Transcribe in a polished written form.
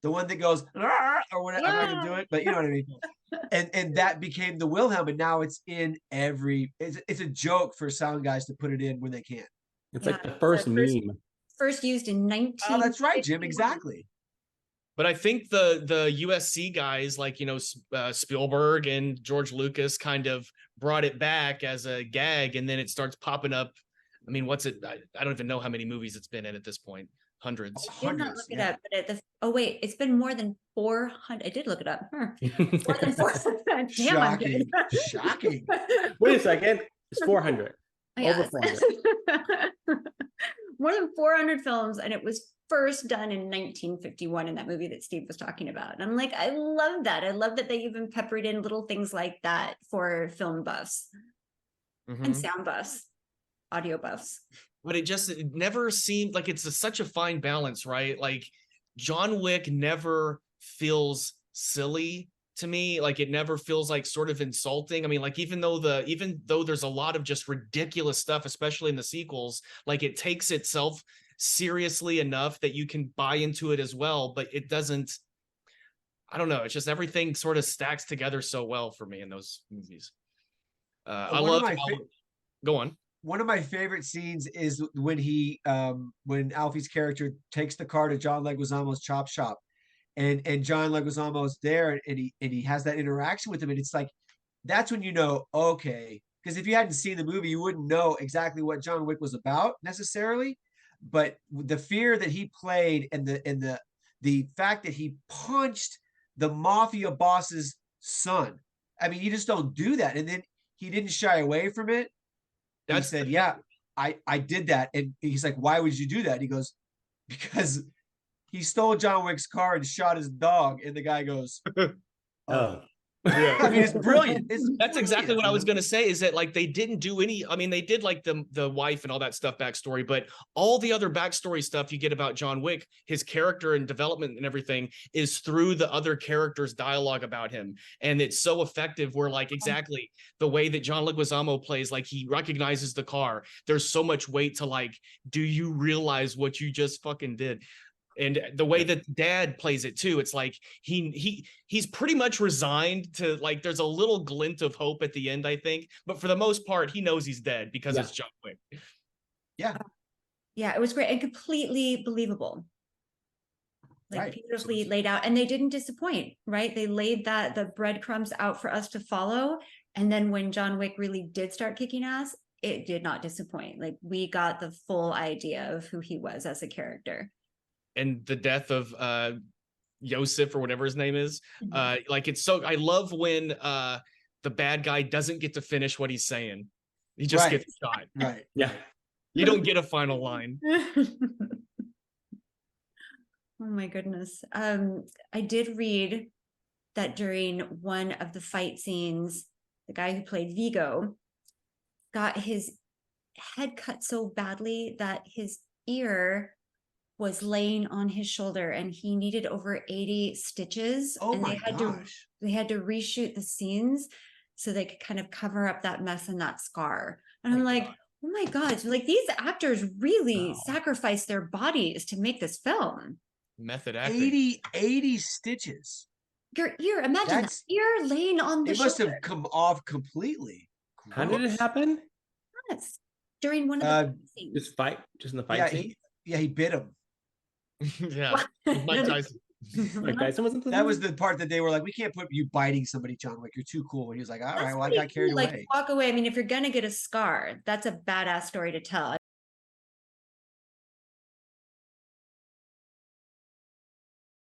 the one that goes or whatever. I'm not gonna do it, but you know what I mean. And that became the Wilhelm, and now it's in every. It's a joke for sound guys to put it in when they can. It's like the first meme. First used in 19. Oh, that's right, Jim. Exactly. But I think the USC guys like, Spielberg and George Lucas kind of brought it back as a gag, and then it starts popping up. I mean, what's it? I don't even know how many movies it's been in at this point. Hundreds. I did not look it up, but oh wait, it's been more than 400. I did look it up. More than 400. Shocking. Shocking. Wait a second. It's 400. Yes. Over 400. More than 400 films, and it was first done in 1951 in that movie that Steve was talking about. And I'm like, I love that. I love that they even peppered in little things like that for film buffs and sound buffs, audio buffs. But it never seemed like it's such a fine balance, right? Like John Wick never feels silly to me. Like it never feels like sort of insulting. I mean, like even though there's a lot of just ridiculous stuff, especially in the sequels, like it takes itself seriously enough that you can buy into it as well, but it doesn't. I don't know. It's just everything sort of stacks together so well for me in those movies. I love. Go on. One of my favorite scenes is when when Alfie's character takes the car to John Leguizamo's chop shop, and John Leguizamo's there, and he has that interaction with him, and it's like that's when you know, okay, because if you hadn't seen the movie, you wouldn't know exactly what John Wick was about necessarily, but the fear that he played and the fact that he punched the mafia boss's son. I mean, you just don't do that, and then he didn't shy away from it. He said, yeah, I did that. And he's like, why would you do that? And he goes, because he stole John Wick's car and shot his dog. And the guy goes, oh. Yeah. I mean, it's brilliant. That's exactly what I was going to say, is that like they didn't do any, I mean, they did like the wife and all that stuff backstory, but all the other backstory stuff you get about John Wick, his character and development and everything is through the other characters' dialogue about him. And it's so effective where like exactly the way that John Leguizamo plays, like he recognizes the car. There's so much weight to like, do you realize what you just fucking did? And the way that Dad plays it too, it's like he's pretty much resigned to, like, there's a little glint of hope at the end, I think, but for the most part, he knows he's dead because it's John Wick. Yeah, it was great and completely believable, like beautifully laid out, and they didn't disappoint. Right, they laid the breadcrumbs out for us to follow, and then when John Wick really did start kicking ass, it did not disappoint. Like we got the full idea of who he was as a character. And the death of Yosef or whatever his name is, like it's so. I love when the bad guy doesn't get to finish what he's saying; he just gets shot. Right? Yeah, you don't get a final line. Oh my goodness! I did read that during one of the fight scenes, the guy who played Vigo got his head cut so badly that his ear was laying on his shoulder, and he needed over 80 stitches. Oh, and my gosh. They had to reshoot the scenes so they could kind of cover up that mess and that scar. And I'm like, oh my God, like these actors really sacrificed their bodies to make this film. Method acting. 80 stitches. Your ear, imagine that ear laying on the shoulder. It must have come off completely. How did it happen? Yes. During one of the scenes. Just in the fight scene? He bit him. Yeah, Mike Tyson. Mike Tyson wasn't. That was the part that they were like, "We can't put you biting somebody, John Wick. You're too cool." And he was like, "All right, well, I got carried away." Like walk away. I mean, if you're gonna get a scar, that's a badass story to tell.